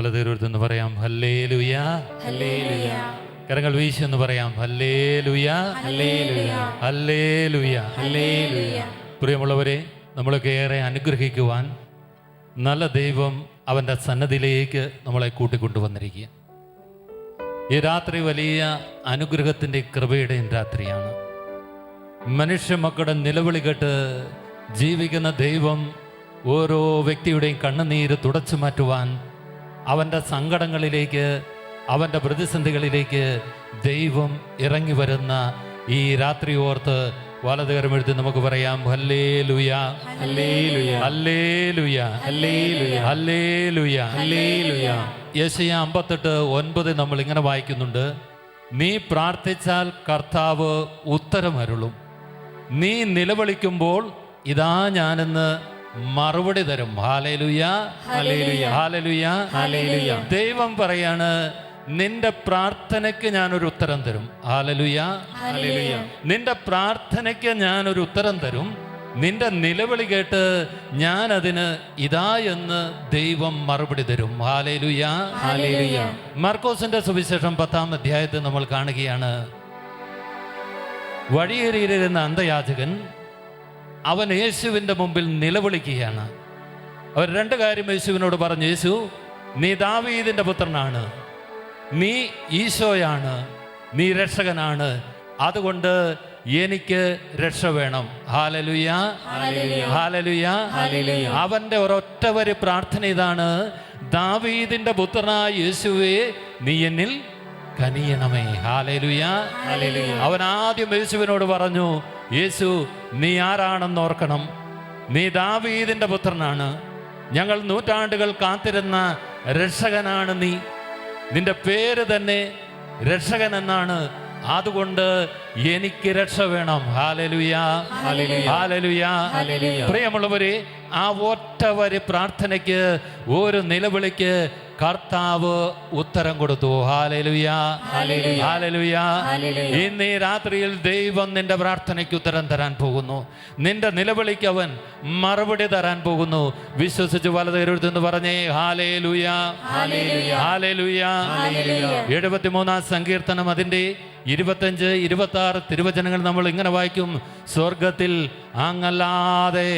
വലതുരുന്ന് പറയാം hallelujah, hallelujah. കരങ്ങൾ വീശി എന്ന് പറയാം ഹല്ലേലൂയ, ഹല്ലേലൂയ, ഹല്ലേലൂയ. ഹല്ലേലൂയ. പ്രിയമുള്ളവരെ, നമ്മളൊക്കെ ഏറെ അനുഗ്രഹിക്കുവാൻ നല്ല ദൈവം അവൻ്റെ സന്നദ്ധിയിലേക്ക് നമ്മളെ കൂട്ടിക്കൊണ്ടുവന്നിരിക്കുക. ഈ രാത്രി വലിയ അനുഗ്രഹത്തിൻ്റെ കൃപയുടെയും രാത്രിയാണ്. മനുഷ്യ മക്കളുടെ നിലവിളി കേട്ട് ജീവിക്കുന്ന ദൈവം ഓരോ വ്യക്തിയുടെയും കണ്ണുനീര് തുടച്ചു മാറ്റുവാൻ, അവൻ്റെ സങ്കടങ്ങളിലേക്ക്, അവൻ്റെ പ്രതിസന്ധികളിലേക്ക് ദൈവം ഇറങ്ങി വരുന്ന ഈ രാത്രി ഓർത്ത് വലതുകരം എഴുതി നമുക്ക് പറയാം hallelujah, hallelujah, hallelujah, hallelujah, hallelujah, hallelujah. യെശയ്യാ 58:9 നമ്മൾ ഇങ്ങനെ വായിക്കുന്നുണ്ട്: നീ പ്രാർത്ഥിച്ചാൽ കർത്താവ് ഉത്തരമരുളും, നീ നിലവിളിക്കുമ്പോൾ ഇതാ ഞാനെന്ന് മറുപടി തരും. Hallelujah, hallelujah, hallelujah, hallelujah. ദൈവം പറയാണ്, നിന്റെ പ്രാർത്ഥനയ്ക്ക് ഞാനൊരു ഉത്തരം തരും. Hallelujah, hallelujah. നിന്റെ പ്രാർത്ഥനയ്ക്ക് ഞാനൊരു ഉത്തരം തരും. നിന്റെ നിലവിളി കേട്ട് ഞാൻ അതിന് ഇതാ എന്ന് ദൈവം മറുപടി തരും. Hallelujah, hallelujah. മർക്കോസിന്റെ സുവിശേഷം 10-ാം അധ്യായത്തിൽ നമ്മൾ കാണുകയാണ്, വഴിയേറിയിരുന്ന അന്ധയാചകൻ അവൻ യേശുവിൻ്റെ മുമ്പിൽ നിലവിളിക്കുകയാണ്. അവർ രണ്ട് കാര്യം യേശുവിനോട് പറഞ്ഞു: യേശു, നീ ദാവീദിന്റെ പുത്രനാണ്, നീ ഈശോയാണ്, നീ രക്ഷകനാണ്, അതുകൊണ്ട് എനിക്ക് രക്ഷ വേണം. Hallelujah, hallelujah, hallelujah. അവന്റെ ഒരൊറ്റ വരി പ്രാർത്ഥന ഇതാണ്: ദാവീദിന്റെ പുത്രനായ യേശുവേ, നീ എന്നിൽ കനിയണമേ. Hallelujah, hallelujah. അവൻ ആദ്യം യേശുവിനോട് പറഞ്ഞു: യേശു, നീ ആരാണെന്ന് ഓർക്കണം. നീ ദാവീദിന്റെ പുത്രനാണ്, ഞങ്ങൾ നൂറ്റാണ്ടുകൾ കാത്തിരുന്ന രക്ഷകനാണ് നീ. നിന്റെ പേര് തന്നെ രക്ഷകൻ എന്നാണ്, അതുകൊണ്ട് എനിക്ക് രക്ഷ വേണം. Hallelujah, hallelujah, hallelujah, hallelujah. പ്രിയമുള്ളവരെ, ആ ഒറ്റ വരി പ്രാർത്ഥനയ്ക്ക്, ഒരു നിലവിളിക്ക് കർത്താവ് ഉത്തരം കൊടുത്തു. Hallelujah, hallelujah, hallelujah. ഹല്ലേലൂയ. ഇന്ന് ഈ രാത്രിയിൽ ദൈവം നിന്റെ പ്രാർത്ഥനയ്ക്ക് ഉത്തരം തരാൻ പോകുന്നു. നിന്റെ നിലവിളിക്ക് അവൻ മറുപടി തരാൻ പോകുന്നു. വിശ്വസിച്ച് വലതുകരടുത്തെന്ന് പറഞ്ഞേ ഹല്ലേലൂയ, ഹല്ലേലൂയ, ഹല്ലേലൂയ. ഹല്ലേലൂയ. 73-ാം സങ്കീർത്തനം അതിൻ്റെ 25, 26 തിരുവചനങ്ങൾ നമ്മൾ ഇങ്ങനെ വായിക്കും: സ്വർഗത്തിൽ അങ്ങല്ലാതെ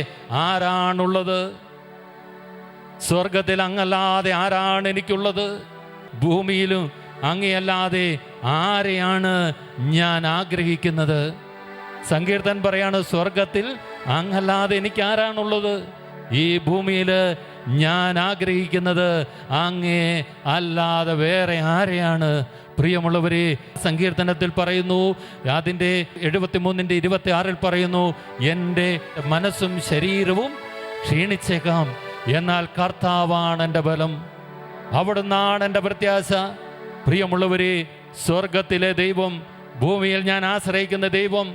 ആരാണുള്ളത്? സ്വർഗത്തിൽ അങ്ങല്ലാതെ ആരാണ് എനിക്കുള്ളത്? ഭൂമിയിലും അങ്ങയല്ലാതെ ആരെയാണ് ഞാൻ ആഗ്രഹിക്കുന്നത്? സങ്കീർത്തൻ പറയാണ്, സ്വർഗത്തിൽ അങ്ങല്ലാതെ എനിക്ക് ആരാണുള്ളത്? ഈ ഭൂമിയിൽ ഞാൻ ആഗ്രഹിക്കുന്നത് അങ്ങേ അല്ലാതെ വേറെ ആരെയാണ്? പ്രിയമുള്ളവരെ, സങ്കീർത്തനത്തിൽ പറയുന്നു, അതിൻ്റെ 73-ന്റെ 26 പറയുന്നു: എൻ്റെ മനസ്സും ശരീരവും ക്ഷീണിച്ചേക്കാം, എന്നാൽ കർത്താവാണ് എൻ്റെ ബലം, അവിടുന്നാണ് എൻ്റെ പ്രത്യാശ. പ്രിയമുള്ളവരെ, സ്വർഗത്തിലെ ദൈവം, ഭൂമിയിൽ ഞാൻ ആശ്രയിക്കുന്ന ദൈവം,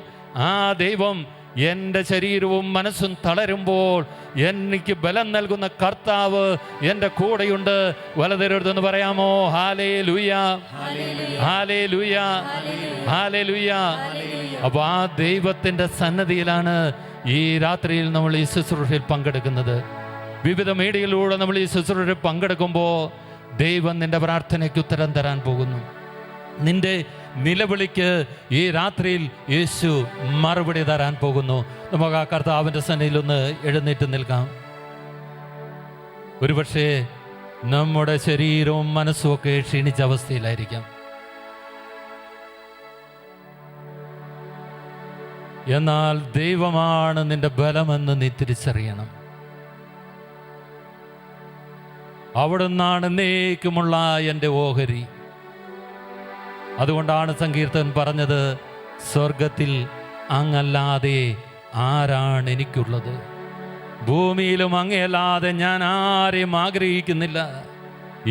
ആ ദൈവം എൻ്റെ ശരീരവും മനസ്സും തളരുമ്പോൾ എനിക്ക് ബലം നൽകുന്ന കർത്താവ് എൻ്റെ കൂടെയുണ്ട്. വലതുകരടുത്തെന്ന് പറയാമോ ഹല്ലേലൂയ, ഹല്ലേലൂയ, ഹല്ലേലൂയ. അപ്പോൾ ആ ദൈവത്തിൻ്റെ സന്നദ്ധിയിലാണ് ഈ രാത്രിയിൽ നമ്മൾ ഈ ശുശ്രൂഷയിൽ പങ്കെടുക്കുന്നത്. വിവിധ മീഡിയയിലൂടെ നമ്മൾ ഈ ശുശ്രൂഷയിൽ പങ്കെടുക്കുമ്പോൾ ദൈവം നിന്റെ പ്രാർത്ഥനയ്ക്ക് ഉത്തരം തരാൻ പോകുന്നു. നിന്റെ നിലവിളിക്ക് ഈ രാത്രിയിൽ യേശു മറുപടി തരാൻ പോകുന്നു. നമുക്ക് ആ കർത്താവിൻ്റെ സന്നിധിയിൽ ഒന്ന് എഴുന്നേറ്റ് നിൽക്കാം. ഒരുപക്ഷെ നമ്മുടെ ശരീരവും മനസ്സും ഒക്കെ ക്ഷീണിച്ച അവസ്ഥയിലായിരിക്കാം. എന്നാൽ ദൈവമാണ് നിന്റെ ബലമെന്ന് നീ തിരിച്ചറിയണം. അവിടുന്നാണ് എന്നേക്കുമുള്ള എൻ്റെ ഓഹരി. അതുകൊണ്ടാണ് സങ്കീർത്തൻ പറഞ്ഞത്: സ്വർഗത്തിൽ അങ്ങല്ലാതെ ആരാണ് എനിക്കുള്ളത്? ഭൂമിയിലും അങ്ങയല്ലാതെ ഞാൻ ആരെയും ആഗ്രഹിക്കുന്നില്ല.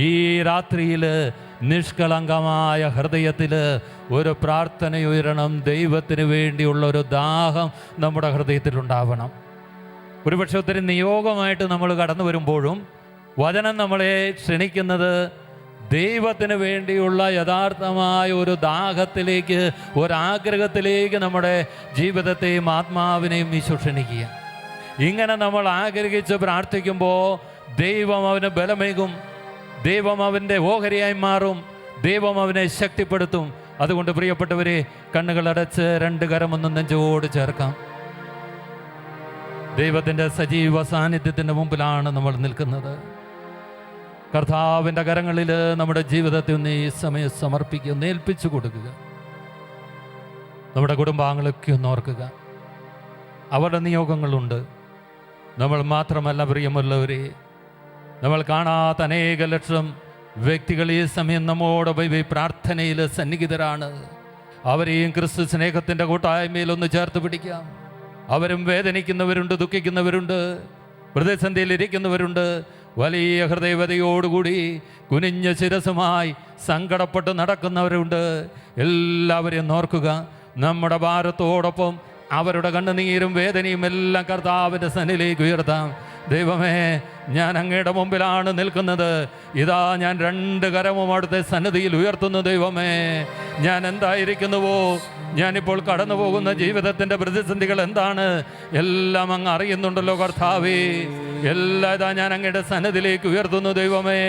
ഈ രാത്രിയിൽ നിഷ്കളങ്കമായ ഹൃദയത്തിൽ ഒരു പ്രാർത്ഥനയുയരണം. ദൈവത്തിന് വേണ്ടിയുള്ള ഒരു ദാഹം നമ്മുടെ ഹൃദയത്തിലുണ്ടാവണം. ഒരുപക്ഷെ ഒത്തിരി നിയോഗമായിട്ട് നമ്മൾ കടന്നു വരുമ്പോഴും വചനം നമ്മളെ ക്ഷണിക്കുന്നത് ദൈവത്തിന് വേണ്ടിയുള്ള യഥാർത്ഥമായ ഒരു ദാഹത്തിലേക്ക്, ഒരാഗ്രഹത്തിലേക്ക് നമ്മുടെ ജീവിതത്തെയും ആത്മാവിനെയും ഈശോ ക്ഷണിക്കുക. ഇങ്ങനെ നമ്മൾ ആഗ്രഹിച്ച് പ്രാർത്ഥിക്കുമ്പോൾ ദൈവം അവന് ബലമേകും. ദൈവം അവൻ്റെ ഓഹരിയായി മാറും. ദൈവം അവനെ ശക്തിപ്പെടുത്തും. അതുകൊണ്ട് പ്രിയപ്പെട്ടവരെ, കണ്ണുകളടച്ച് 2 കരമൊന്നും നെഞ്ചോട് ചേർക്കാം. ദൈവത്തിൻ്റെ സജീവ സാന്നിധ്യത്തിൻ്റെ മുമ്പിലാണ് നമ്മൾ നിൽക്കുന്നത്. കർത്താവിൻ്റെ കരങ്ങളിൽ നമ്മുടെ ജീവിതത്തെ ഒന്ന് ഈ സമയം സമർപ്പിക്കുക, ഒന്ന് ഏൽപ്പിച്ചു കൊടുക്കുക. നമ്മുടെ കുടുംബാംഗങ്ങളൊക്കെ ഒന്ന് ഓർക്കുക. അവരുടെ നിയോഗങ്ങളുണ്ട്. നമ്മൾ മാത്രമല്ല പ്രിയമുള്ളവരെ, നമ്മൾ കാണാത്ത അനേക ലക്ഷം വ്യക്തികൾ ഈ സമയം നമ്മോടൊപ്പം ഈ പ്രാർത്ഥനയിൽ സന്നിഹിതരാണ്. അവരെയും ക്രിസ്തു സ്നേഹത്തിൻ്റെ കൂട്ടായ്മയിൽ ഒന്ന് ചേർത്ത് പിടിക്കാം. അവരും വേദനിക്കുന്നവരുണ്ട്, ദുഃഖിക്കുന്നവരുണ്ട്, പ്രതിസന്ധിയിലിരിക്കുന്നവരുണ്ട്. വലിയ ഹൃദയവതയോടുകൂടി കുനിഞ്ഞ ശിരസുമായി സങ്കടപ്പെട്ട് നടക്കുന്നവരുണ്ട്. എല്ലാവരെയും ഓർക്കുക. നമ്മുടെ ഭാരത്തോടൊപ്പം അവരുടെ കണ്ണുനീരും വേദനയും എല്ലാം കർത്താവിൻ്റെ സന്നിധിയിലേക്ക് ഉയർത്താം. ദൈവമേ, ഞാൻ അങ്ങയുടെ മുമ്പിലാണ് നിൽക്കുന്നത്. ഇതാ ഞാൻ 2 കരവും അവിടുത്തെ സന്നിധിയിൽ ഉയർത്തുന്നു. ദൈവമേ, ഞാൻ എന്തായിരിക്കുന്നുവോ, ഞാനിപ്പോൾ കടന്നു പോകുന്ന ജീവിതത്തിൻ്റെ പ്രതിസന്ധികൾ എന്താണ്, എല്ലാം അങ്ങ് അറിയുന്നുണ്ടല്ലോ കർത്താവേ. എല്ലാം ഇതാ ഞാൻ അങ്ങയുടെ സന്നിധിയിലേക്ക് ഉയർത്തുന്നു. ദൈവമേ,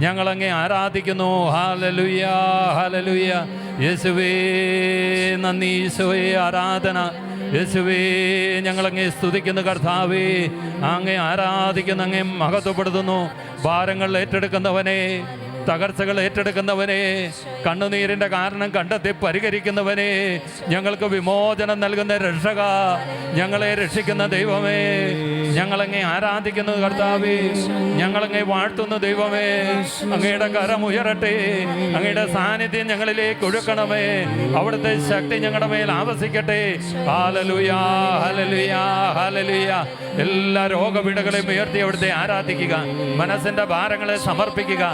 ഞങ്ങളങ്ങേ ആരാധിക്കുന്നു. Hallelujah, hallelujah. യേശുവേ നന്ദി, യേശുവേ ആരാധന. യേശുവേ ഞങ്ങളങ്ങേ സ്തുതിക്കുന്നു കർത്താവേ. അങ്ങേ ആരാധിക്കുന്നു, അങ്ങേ മഹത്വപ്പെടുത്തുന്നു. ഭാരങ്ങൾ ഏറ്റെടുക്കുന്നവനെ, തകർച്ചകൾ ഏറ്റെടുക്കുന്നവനെ, കണ്ണുനീരിൻ്റെ കാരണം കണ്ടെത്തി പരിഹരിക്കുന്നവനെ, ഞങ്ങൾക്ക് വിമോചനം നൽകുന്ന രക്ഷക, ഞങ്ങളെ രക്ഷിക്കുന്ന ദൈവമേ, ഞങ്ങളങ്ങേ ആരാധിക്കുന്നു കർത്താവേ. ഞങ്ങളങ്ങേ വാഴ്ത്തുന്നു ദൈവമേ. അങ്ങയുടെ കരം ഉയരട്ടെ. അങ്ങയുടെ സാന്നിധ്യം ഞങ്ങളിലേക്ക് ഒഴുക്കണമേ. അവിടുത്തെ ശക്തി ഞങ്ങളുടെ മേൽ ആവസിക്കട്ടെ. Hallelujah, hallelujah, hallelujah. എല്ലാ രോഗപീഠകളെയും ഉയർത്തി അവിടുത്തെ ആരാധിക്കുക. മനസ്സിൻ്റെ ഭാരങ്ങളെ സമർപ്പിക്കുക.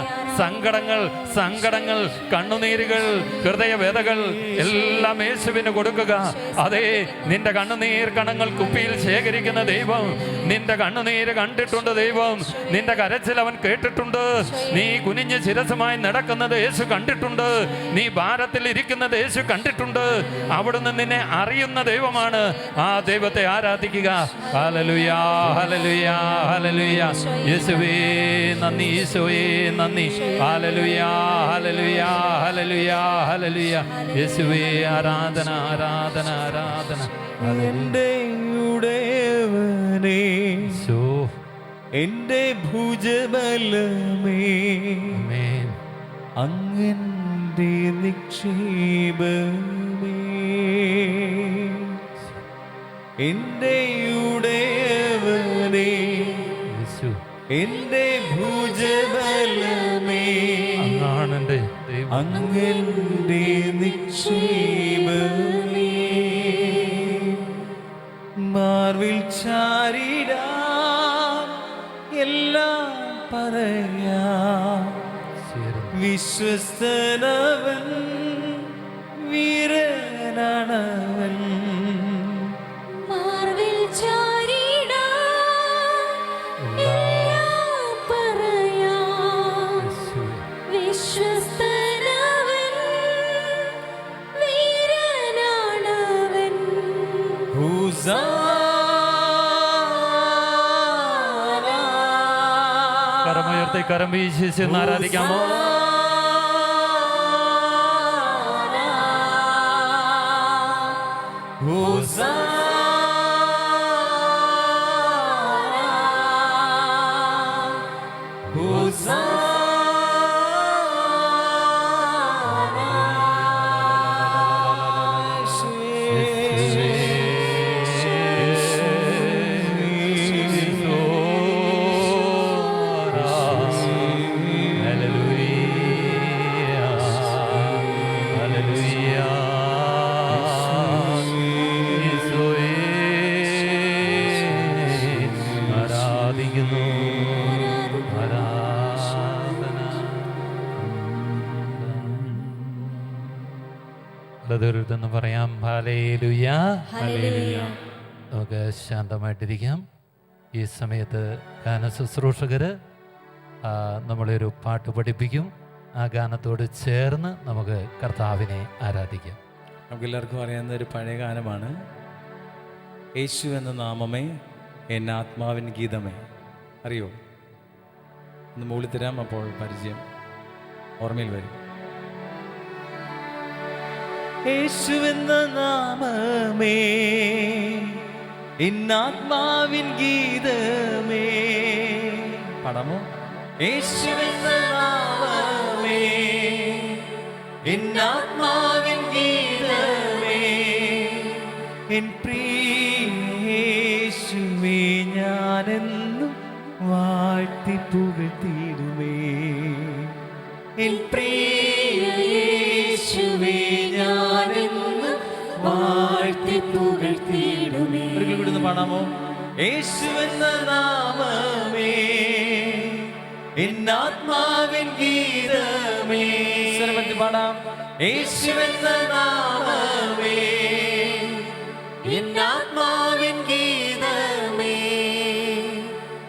സങ്കടങ്ങൾ, കണ്ണുനീരുകൾ, ഹൃദയവേദകൾ എല്ലാം യേശുവിന് കൊടുക്കുക. അതെ, നിന്റെ കണ്ണുനീർ കണങ്ങൾ കുപ്പിയിൽ ശേഖരിക്കുന്ന ദൈവം നിന്റെ കണ്ണുനീര് കണ്ടിട്ടുണ്ട്. ദൈവം നിന്റെ കരച്ചിൽ അവൻ കേട്ടിട്ടുണ്ട്. നീ കുനിഞ്ഞ് ശിരസുമായി നടക്കുന്നത് യേശു കണ്ടിട്ടുണ്ട്. നീ ഭാരത്തിൽ ഇരിക്കുന്നത് യേശു കണ്ടിട്ടുണ്ട്. അവിടുന്ന് നിന്നെ അറിയുന്ന ദൈവമാണ്. ആ ദൈവത്തെ ആരാധിക്കുക. Hallelujah, hallelujah, hallelujah. യേശുവേ നന്ദി, യേശുവേ നന്ദി. Hallelujah, hallelujah, hallelujah, hallelujah. യേശുവേ ആരാധന, ആരാധന, ആരാധന. എന്റെ ഉടയവനേ, എന്റെ ഭുജബലമേ, അങ്ങന്റെ നിക്ഷേപമേ, എന്റെ ഉടയവനേ, എന്റെ ഭുജബലമേ, അങ്ങന്റെ നിക്ഷേപമേ, മാർവിൽ ചാരിടാം എല്ലാം പറയാം. വിശ്വസ്തനവൻ, വീരനാണവൻ, മാർവിൽ ചാരിടാം എല്ലാം പറയാം. വിശ്വസ്തനവൻ, വീരനാണവൻ. കരമുയർത്തി കരം വീശി ആരാധിക്കാമോ? എന്ന് പറയാം. Hallelujah, hallelujah. നമുക്ക് ശാന്തമായിട്ടിരിക്കാം. ഈ സമയത്ത് ഗാന ശുശ്രൂഷകർ നമ്മളെ ഒരു പാട്ട് പഠിപ്പിക്കും. ആ ഗാനത്തോട് ചേർന്ന് നമുക്ക് കർത്താവിനെ ആരാധിക്കാം. നമുക്കെല്ലാവർക്കും അറിയാവുന്ന ഒരു പഴയ ഗാനമാണ്. യേശു എന്ന നാമമേ, എൻ ആത്മാവിൻ ഗീതമേ. അറിയോ? ഒന്ന് മുകളിൽ തരാം, അപ്പോൾ പരിചയം ഓർമ്മയിൽ വരും. യേശുവെന്ന നാമമേ എന്നാത്മാവിൻ ഗീതമേ. പാടാമോ? യേശുവെന്ന നാമമേ എന്നാത്മാവിൻ ഗീതമേ, എൻ പ്രിയേശുവേ ഞാനെന്നും വാഴ്ത്തി പുകഴ്ത്തിയിടുമേ. എൻ പ്രിയേശുവേ ഞാനെന്നും വാഴ്ത്തി പുകഴ്ത്തിയിടുമേ. ഒരിക്കൽ കൂടി ഒന്ന് പാടാമോ? യേശുവെന്ന നാമമേ എന്നാത്മാവിൻ ഗീതമേ. സ്വരമത്തിൽ പാടാം. യേശുവെന്ന നാമമേ എന്നാത്മാവിൻ ഗീതമേ,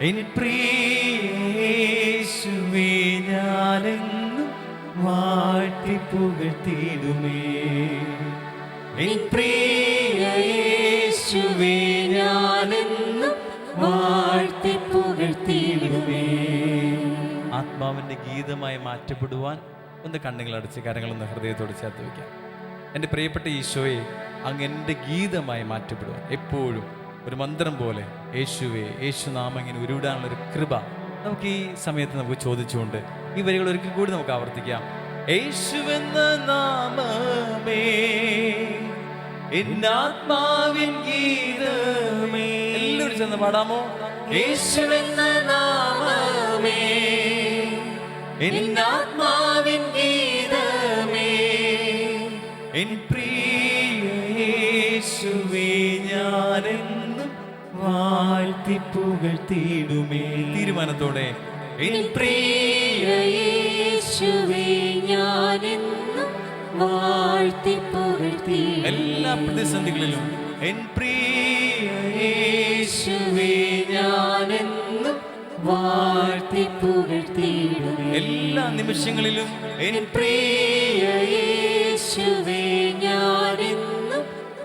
എൻ പ്രിയേശുവേ ഞാനെന്നും വാഴ്ത്തി പുകഴ്ത്തിയിടുമേ. എൻ പ്രിയേശുവേ ഞാനെന്നും വാഴ്ത്തി പുകഴ്ത്തിയിടുമേ. ആത്മാവിൻ്റെ ഗീതമായി മാറ്റപ്പെടുവാൻ ഒന്ന് കണ്ണുകളടച്ച് കരങ്ങളൊന്ന് ഹൃദയത്തോട് ചേർത്ത് വയ്ക്കാം. എൻ്റെ പ്രിയപ്പെട്ട ഈശോയെ, അങ്ങ് എൻ്റെ ഗീതമായി മാറ്റപ്പെടുവാൻ എപ്പോഴും ഒരു മന്ത്രം പോലെ യേശുവേ, യേശുനാമം ഇങ്ങനെ ഉരുവിടാനുള്ളൊരു കൃപ നമുക്ക് ഈ സമയത്ത് നമുക്ക് ചോദിച്ചുകൊണ്ട് ഈ വരികൾ ഒരിക്കൽ കൂടി നമുക്ക് ആവർത്തിക്കാം. യേശുവെന്ന നാമമേ എന്നാത്മാവിൻ ഗീതമേ. എല്ലാവരും ചെന്ന് പാടാമോ? യേശുവെന്ന നാമമേ എന്നാത്മാവിൻ ഗീതമേ, എൻ പ്രിയേശുവേ ഞാനെന്നും വാഴ്ത്തി പുകഴ്ത്തിയിടുമേ. തീരുമാനത്തോടെ എൻ പ്രിയേശുവേ ഞാനെന്നും വാഴ്ത്തി പുകഴ്ത്തിയിടുമേ. എല്ലാ പ്രതിസന്ധികളിലും എൻ പ്രിയേശുവേ ഞാനെന്നും വാഴ്ത്തി പുകഴ്ത്തിയിടുമേ. എല്ലാ നിമിഷങ്ങളിലും എൻ പ്രിയേശുവേ ഞാനെന്നും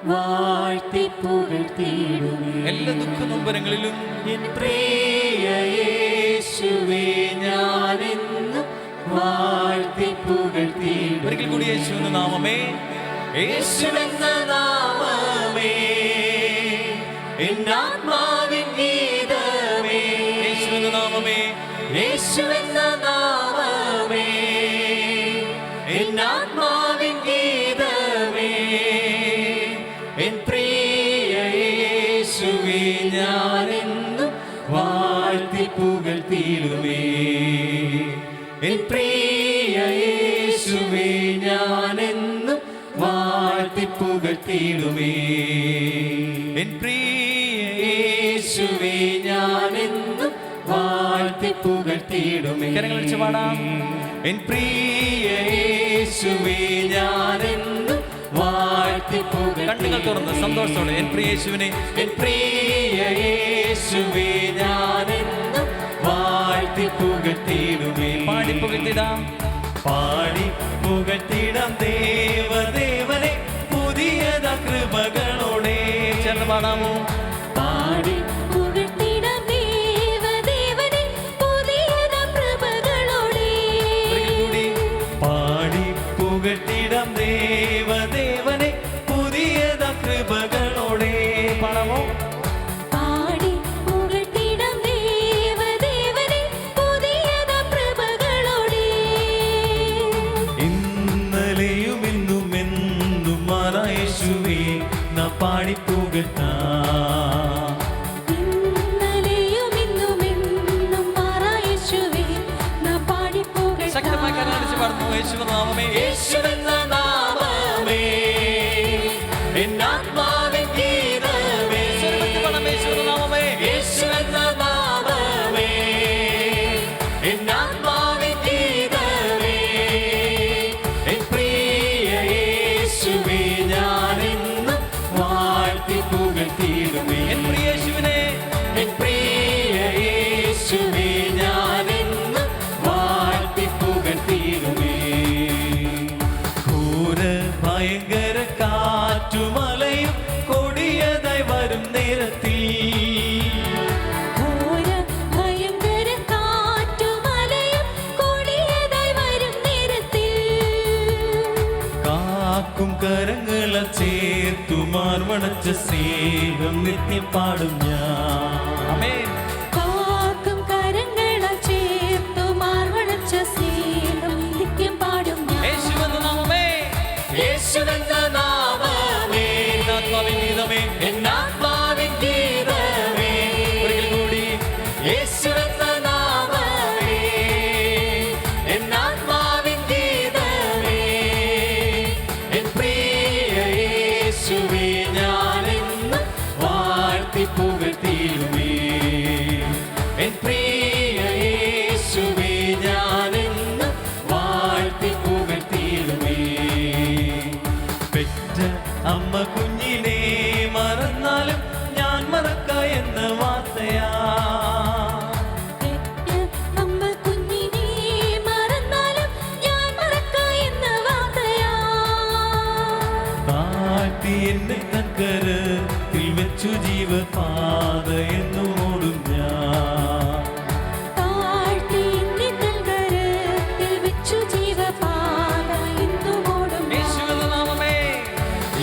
വാഴ്ത്തി പുകഴ്ത്തിയിടുമേ. എല്ലാ ദുഃഖ നൊമ്പരങ്ങളിലും എൻ പ്രിയേശുവേ ഞാനെന്നും വാഴ്ത്തി പുകഴ്ത്തിയിടുമേ. ഒരിക്കൽ കൂടി യേശുവെന്ന നാമമേ, യേശുവെന്ന നാമമേ എന്നാത്മാവിൻ ഗീതമേ. യേശുവെന്ന നാമമേ, യേശുവെന്ന നാമമേ എന്നാത്മാവിൻ ഗീതമേ, എൻ പ്രിയേശുവേ ഞാനെന്നും വാഴ്ത്തി പുകഴ്ത്തിയിടുമേ. എൻ പ്രിയേശുവേ ഞാനെന്നും വാഴ്ത്തി പുകഴ്ത്തിയിടുമേ. എൻ യേശുവേ ഞാനെന്നും വാഴ്ത്തി പുകഴ്ത്തിയിടുമേ. കരങ്ങൾ അടിച്ച് പാടാം. എൻ പ്രിയേശുവേ ഞാനെന്നും വാഴ്ത്തി പുകഴ്ത്തി. കണ്ണുകൾ തുറന്ന് സന്തോഷത്തോടെ എൻ പ്രിയേശുവിനെ, എൻ പ്രിയേശുവേ ഞാനെന്നും വാഴ്ത്തി പുകഴ്ത്തിയിടുമേ. പാടി പുകഴ്ത്തിടാം. പാടി പുകഴ്ത്തിടാം ദേവദേവനെ പുതിയത കൃപകളോടെ. ചേർന്ന് പാടാമോ? പാടി പുകഴ്ത്തിടാം ദേവദേവനെ പുതിയത കൃപകളോടെ. പാടി പുകഴ്ത്തിടാം ദേവദേവനെ പുതിയത കൃപകളോടെ. പാടാമോ? പാടി പുകഴ്ത്തിടാം ദേവദേവനെ പുതിയത കൃപകളോടെ. ഇന്നലെയും ഇന്നും എന്നും യേശുവേ നാം പാടി പുകഴ്ത്താം. ഇന്നലെയും ഇന്നും എന്നും യേശുവേ നാം പാടി പുകഴ്ത്താം. ശക്തമായി കരങ്ങൾ അടിച്ച് പാടുന്നു. യേശുവെന്ന നാമമേ, യേശുവെന്ന നാമമേ എന്നാത്മാവിൻ ഗീതമേ. മാർവണച്ച സ്നേഹം നിത്യം പാടും ഞാൻ. ആമേൻ. കാക്കും കരങ്ങളാൽ ചേർത്തു മാർവണച്ച സ്നേഹം നിത്യം പാടും ഞാൻ. യേശുവെന്ന നാമമേ, യേശുവെന്ന നാമമേ, എന്നാത്മാവിൻ ഗീതമേ, എന്നാത്മാവിൻ ഗീതമേ. ഒരിക്കൽ കൂടി യേശുവെന്ന നാമമേ, എന്നാത്മാവിൻ ഗീതമേ. എൻ പ്രിയ യേശുവേ, ഞാനെന്നും വാഴ്ത്തി പുകഴ്ത്തിയിടുമേ. എൻ പ്രിയ യേശുവേ, ഞാനെന്നും വാഴ്ത്തി പുകഴ്ത്തിയിടുമേ. പെറ്റ അമ്മ കുഞ്ഞിനെ മറന്നാലും ഞാൻ മറക്ക എന്ന വാർത്തയാ. പെറ്റ അമ്മ കുഞ്ഞിനെ മറന്നാലും ഞാൻ മറക്കാ എന്ന വാർത്തയാ. താഴ്ത്തി എന്നെ തൻകരത്തിൽ വെച്ചു ജീവപാത എന്നോടും ഞാൻ. താഴ്ത്തി എന്നെ തൻ കരത്തിൽ വെച്ചു ജീവപാത എന്നും ഓടും ഞാൻ. യേശുവെന്ന നാമമേ,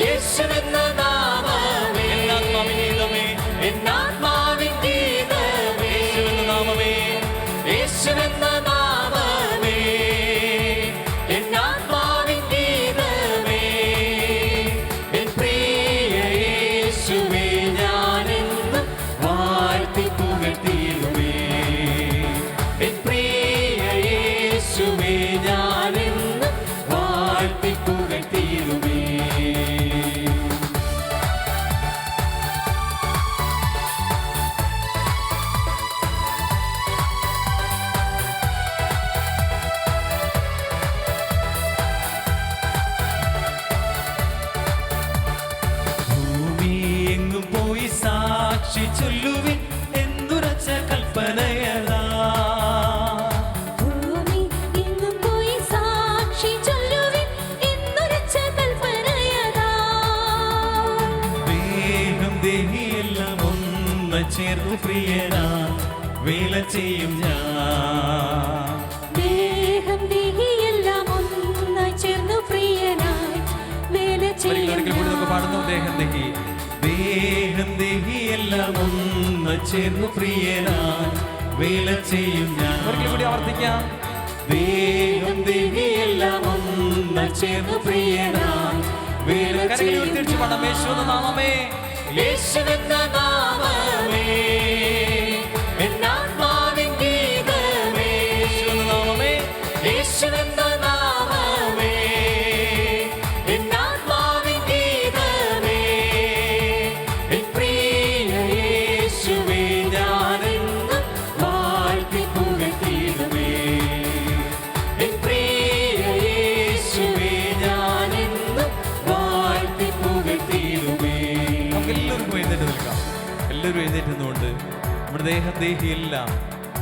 യേശുവെന്ന നാമമേ, എന്നാത്മാവിൻ ഗീതമേ, എന്നാത്മാവിൻ ഗീതമേ. യേശുവെന്ന നാമമേ, യേശുവെന്ന നാമമേ, എന്നാത്മാവിൻ ഗീതമേ. എൻ പ്രിയ യേശുവേ, ഞാനെന്നും വാഴ്ത്തി പുകഴ്ത്തിയിടുമേ. എൻ പ്രിയ യേശുവേ, ഞാനെന്നും വാഴ്ത്തി പുകഴ്ത്തിയിടുമേ. ഭൂമി എങ്ങും പോയി സാക്ഷി ചൊല്ലുവിൻ എന്തുറച്ച കൽപ്പനയതാ. ഭൂമി എങ്ങും പോയി സാക്ഷി ചൊല്ലുവിൻ എന്നുരച്ച കൽപ്പനയതാ. ദേഹം ദേഹിയെല്ലാം ഒന്ന് ചേർന്ന് പ്രിയനാ വേല ചെയ്യും ഞാൻ. ദേഹം ദേഹിയെല്ലാം ഒന്നായി ചേർന്നു പ്രിയനായി വേല ചെയ്യും ഒരിക്കൽ കൂടി നമുക്ക് പാടുന്നു. ദേഹം ദേഹി, ദേഹം ദേഹിയെല്ലാം ഒന്ന് ചേർന്ന് പ്രിയനാ വേല ചെയ്യും ഞാൻ. ഒരിക്കൽ കൂടി ആവർത്തിക്കാം. ദേഹം ദേഹിയെല്ലാം ഒന്ന് ചേർന്ന് പ്രിയനാ വേല കരങ്ങൾ ചെയ്യും ഉയർത്തിയടിച്ച് പാടാം. യേശുവെന്ന നാമമേ, യേശുവെന്ന നാമമേ, എന്നാത്മാവിൻ ഗീതമേ. യേശുവെന്ന നാമമേ, യേശുവെന്ന നാമമേ, എന്നാത്മാവിൻ ഗീതമേ. എൻ പ്രിയ യേശുവേ, ഞാനെന്നും വാഴ്ത്തി പുകഴ്ത്തിയിടുമേ. എൻ പ്രിയ യേശുവേ, ഞാനെന്നും വാഴ്ത്തി പുകഴ്ത്തിയിടുമേ. നമുക്ക് എല്ലാവർക്കും എഴുന്നേറ്റ് നിൽക്കാം. എല്ലാവരും എഴുന്നേറ്റ് നിന്നുകൊണ്ട് നമ്മുടെ ദേഹദേഹിയെല്ലാം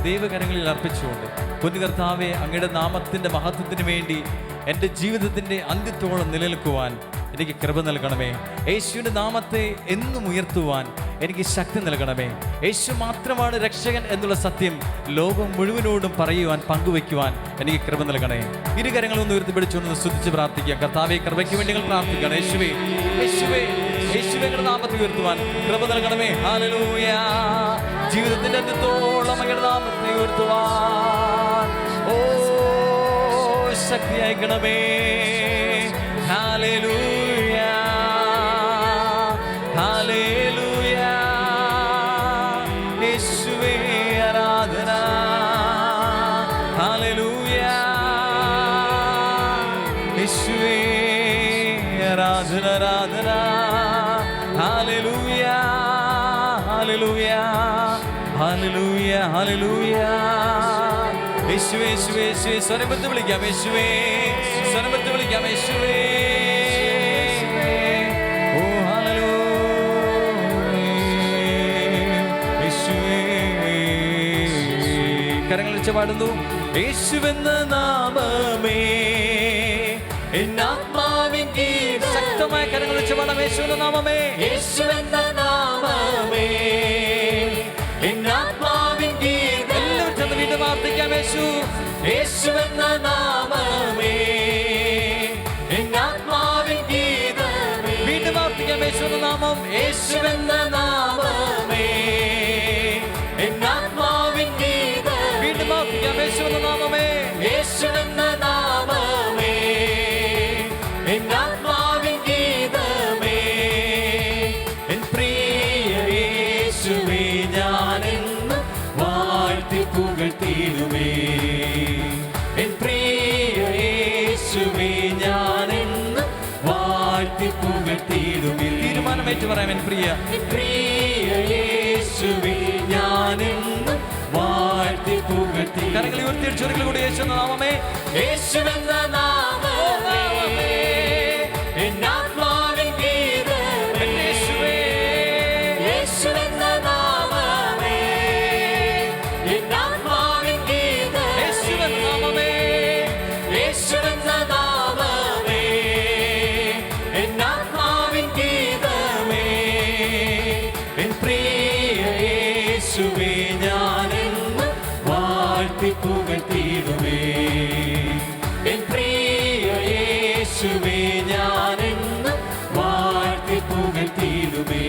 ദൈവകരങ്ങളിൽ അർപ്പിച്ചുകൊണ്ട്, പൊന്നു കർത്താവേ, അങ്ങയുടെ നാമത്തിൻ്റെ മഹത്വത്തിന് വേണ്ടി എൻ്റെ ജീവിതത്തിൻ്റെ അന്ത്യത്തോളം നിലനിൽക്കുവാൻ എനിക്ക് കൃപ നൽകണമേ. യേശുവിൻ്റെ നാമത്തെ എന്നും ഉയർത്തുവാൻ എനിക്ക് ശക്തി നൽകണമേ. യേശു മാത്രമാണ് രക്ഷകൻ എന്നുള്ള സത്യം ലോകം മുഴുവനോടും പറയുവാൻ, പങ്കുവയ്ക്കുവാൻ എനിക്ക് കൃപ നൽകണേ. ഇരുകരങ്ങളൊന്ന് ഉയർത്തിപ്പിടിച്ചുകൊണ്ട് സ്തുതിച്ച് പ്രാർത്ഥിക്കാം. കർത്താവേ, കൃപയ്ക്ക് വേണ്ടി ഞങ്ങൾ പ്രാർത്ഥിക്കണം. യേശുവേ, യേശുവേ, യേശുവയുടെ നാമത്തെ ഉയർത്തുവാൻ കൃപ നൽകണമേ. ഹല്ലേലൂയ. ജീവിതത്തിന്റെ അന്ത്യത്തോളം അങ്ങയുടെ നാമത്തെ ഉയർത്തുവാൻ ഓ ശക്തി അയക്കണമേ. Hallelujah, hallelujah. യേശുവേ ആരാധന. ഹല്ലേലൂയ, യേശുവേ ആരാധന, ആരാധന. Hallelujah, hallelujah, hallelujah, hallelujah. യേശുവേ, യേശുവേ, യേശുവേ. സ്വരമെടുത്ത് വിളിക്കാം. യേശുവേ, സ്വരമെടുത്ത് വിളിക്കാം. യേശുവേ, ഓ ഹല്ലേലൂയ. യേശുവേ. കരങ്ങൾ വെച്ച് പാടുന്നു. യേശുവെന്ന നാമമേ, എന്നാത്മാവിൻ ഗീതമേ. ശക്തമായ കരങ്ങൾ വെച്ച് പാടാം. യേശുവെന്ന നാമമേ, യേശുവെന്ന നാമമേ, എന്നാത്മാവിൻ ഗീതമേ. എല്ലാവരും ചെന്ന് വീണ്ടും പ്രാർത്ഥിക്കാം. യേശു, യേശുവെന്ന നാമമേ, എന്നാത്മാവിൻ ഗീതമേ. വീണ്ടും പ്രാർത്ഥിക്കാം. യേശുവെന്ന നാമം, യേശുവെന്ന നാമമേ എന്നാത്മാവിൻ ഗീതം. വീണ്ടും ആവർത്തിക്കാം. യേശുവെന്ന നാമമേ, യേശുവെന്ന നാമമേ എന്നാത്മാവിൻ ഗീതമേ. എൻ പ്രിയ യേശുവേ ഞാനെന്നും വാഴ്ത്തി പുകഴ്ത്തിയിടുമേ. എൻ പ്രിയ യേശുവേ ഞാനെന്നും വാഴ്ത്തി പുകഴ്ത്തിയിടുമേ. തീരുമാനമേറ്റ് പറയാം. എൻ പ്രിയ യേശുവേ ഞാനെന്നും വാഴ്ത്തി പുകഴ്ത്തി. കരങ്ങൾ ഉയർത്തിയടിച്ചൊരിക്കൽ കൂടി യേശുവെന്ന നാമമേ, യേശുവെന്ന നാമമേ എന്നാത്മാവിൻ ഗീതം. യേശുവേ, യേശുവെന്ന നാമമേ എന്നാത്മാവിൻ ഗീതം. യേശുവെന്ന നാമമേ, യേശുവെന്ന നാമമേ എന്നാത്മാവിൻ ഗീതമേ. എൻ പ്രിയ യേശുവേ ഞാനെന്നും വാഴ്ത്തി പുകഴ്ത്തിയിടുമേ. എൻ പ്രിയ യേശുവേ ഞാനെന്നും വാഴ്ത്തി പുകഴ്ത്തിയിടുമേ.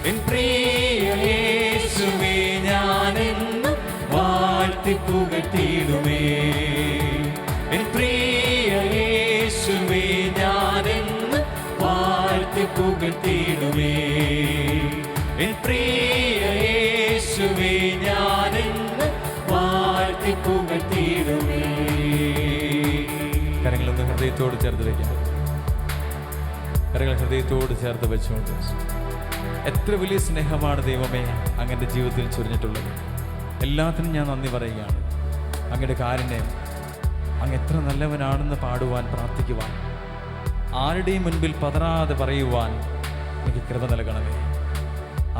എൻ പ്രിയ യേശുവേ ഞാനെന്നും വാഴ്ത്തി പുകഴ്ത്തിയിടുമേ. എൻ പ്രിയ യേശുവേ ഞാനെന്നും വാഴ്ത്തി പുകഴ്ത്തിയിടുമേ. എൻ പ്രിയ യേശുവേ ഞാനെന്നും വാഴ്ത്തി പുകഴ്ത്തിയിടുമേ. കരങ്ങളൊന്ന് ഹൃദയത്തോട് ചേർത്ത് വയ്ക്കാം. കരങ്ങൾ ഹൃദയത്തോട് ചേർത്ത് വെച്ചുകൊണ്ട് എത്ര വലിയ സ്നേഹമാണ് ദൈവമേ അങ്ങയുടെ ജീവിതത്തിൽ ചൊരിഞ്ഞിട്ടുള്ളത്. എല്ലാത്തിനും ഞാൻ നന്ദി പറയുകയാണ്. അങ്ങയുടെ കാരുണ്യം, അങ്ങ് എത്ര നല്ലവനാണെന്ന് പാടുവാൻ, പ്രാർത്ഥിക്കുവാൻ, ആരുടെയും മുൻപിൽ പതറാതെ പറയുവാൻ എനിക്ക് കൃപ നൽകണമേ.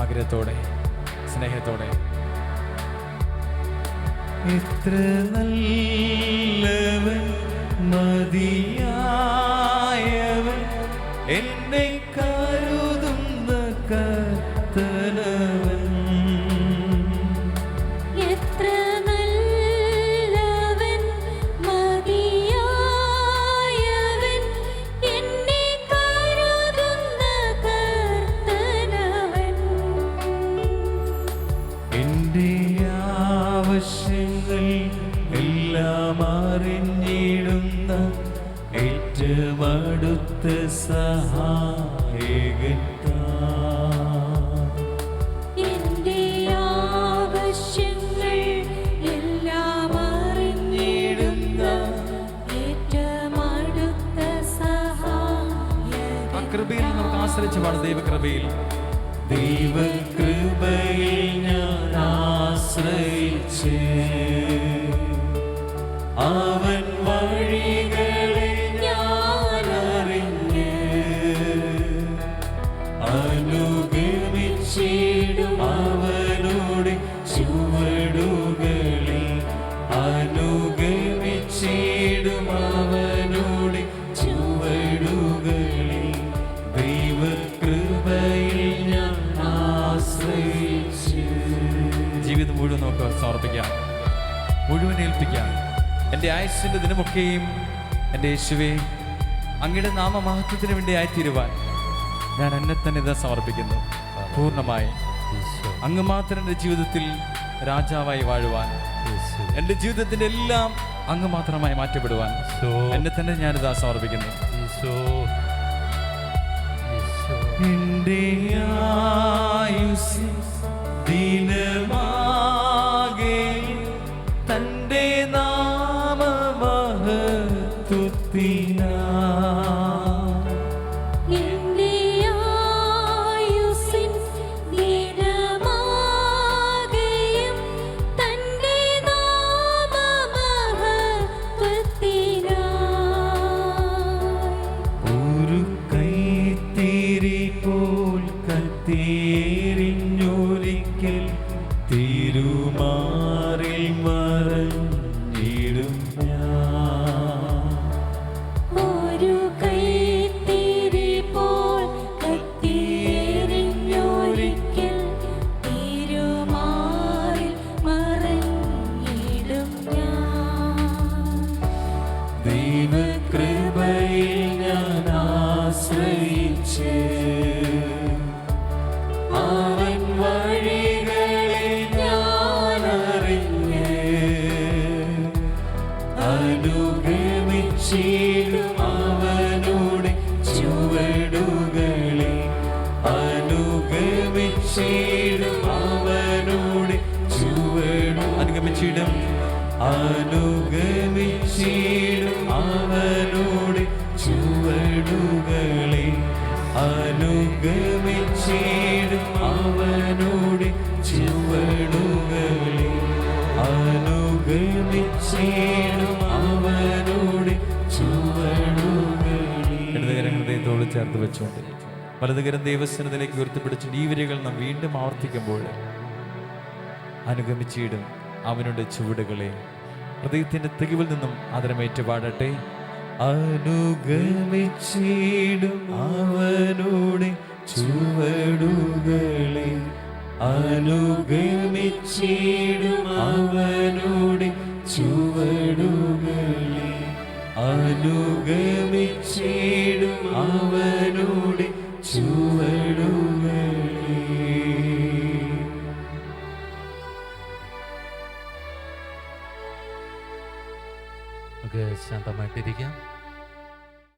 ആഗ്രഹത്തോടെ, സ്നേഹത്തോടെ. എത്ര നല്ലവൻ, മതിയായവൻ, എന്നെ കരുതുന്ന കർത്തനവൻ. എത്ര നല്ലവൻ, മതിയായവൻ, എന്നെ കരുതുന്ന കർത്തനവൻ. എൻ്റെ ആവശ്യങ്ങൾ എല്ലാം അറിഞ്ഞിടുന്ന ഏറ്റവും അടുത്ത സഹായകൻ താൻ. എന്റെ ആവശ്യങ്ങൾ എല്ലാം അറിഞ്ഞിടുന്ന ഏറ്റവും അടുത്ത സഹായകൻ. ആ കൃപയിൽ നമുക്ക് ആശ്രയിച്ച് പാടും. ദൈവകൃപയിൽ, ദൈവകൃപയിൽ ഞാൻ ആശ്രയിച്ച് അവൻ വഴികളെ ഞാൻ അറിഞ്ഞ് അനുഗമിച്ചിടും അവനോട് ചുവടുകളിൽ, അനുഗമിച്ചിടും അവനോട് ചുവടുകളിൽ. ദൈവകൃപയിൽ ഞാൻ ആശ്രയിച്ച്. ജീവിതം മുഴുവൻ നമുക്ക് സമർപ്പിക്കാം, മുഴുവൻ ഏൽപ്പിക്കാം. എൻ്റെ ആയുസ്സിൻ്റെ ദിനമൊക്കെയും എൻ്റെ യേശുവേ അങ്ങയുടെ നാമമഹത്വത്തിന് വേണ്ടി ആയിത്തീരുവാൻ ഞാൻ എന്നെ തന്നെ ഇതാ സമർപ്പിക്കുന്നു. പൂർണ്ണമായി അങ്ങ് മാത്രം എൻ്റെ ജീവിതത്തിൽ രാജാവായി വാഴുവാൻ, എൻ്റെ ജീവിതത്തിൻ്റെ എല്ലാം അങ്ങ് മാത്രമായി മാറ്റപ്പെടുവാൻ എന്നെ തന്നെ ഞാനിതാ സമർപ്പിക്കുന്നു. എൻ്റെ ആയുസ്സിൻ ദിനമാകെ തൻ്റെ നാമമഹത്വത്തിനായി. എന്റെ ആയുസ്സിൻ ദിനമാകെയും തന്റെ നാമമഹത്വത്തിനായി. ഒരു കൈത്തിരി പോൽ കത്തിയേ അനുഗമിച്ചിടും അവനുടെ ചുവടുകളെ അനുഗമിച്ചിടും അവനുടെ അനുഗമിച്ചിടും അവനുടെ ചുവടുകളെ അനുഗമിച്ചിടും അവനുടെ ചുവടുകളെ അനുഗമിച്ചിടും അവനുടെ ചുവടുകളെ. ഇടതുകരം ഹൃദയത്തോട് ചേർത്ത് വെച്ചുകൊണ്ട് വലതുകരം ദൈവസന്നിധിയിലേക്ക് ഉയർത്തിപ്പിടിച്ചുകൊണ്ട് ഈ വരികൾ നാം വീണ്ടും ആവർത്തിക്കുമ്പോൾ അനുഗമിച്ചിടും അവനുടെ ചുവടുകളെ ഹൃദയത്തിന്റെ തികവിൽ നിന്നും ആദരമേറ്റ് പാടട്ടെ. അനുഗമിച്ചിടും അവനുടെ ചുവടുകളെ അനുഗമിച്ചിടും അവനുടെ ചുവടുകളെ അനുഗമിച്ചിടും അവനുടെ ചുവടുകളെ. നമുക്ക് ശാന്തമായിട്ടിരിക്കാം.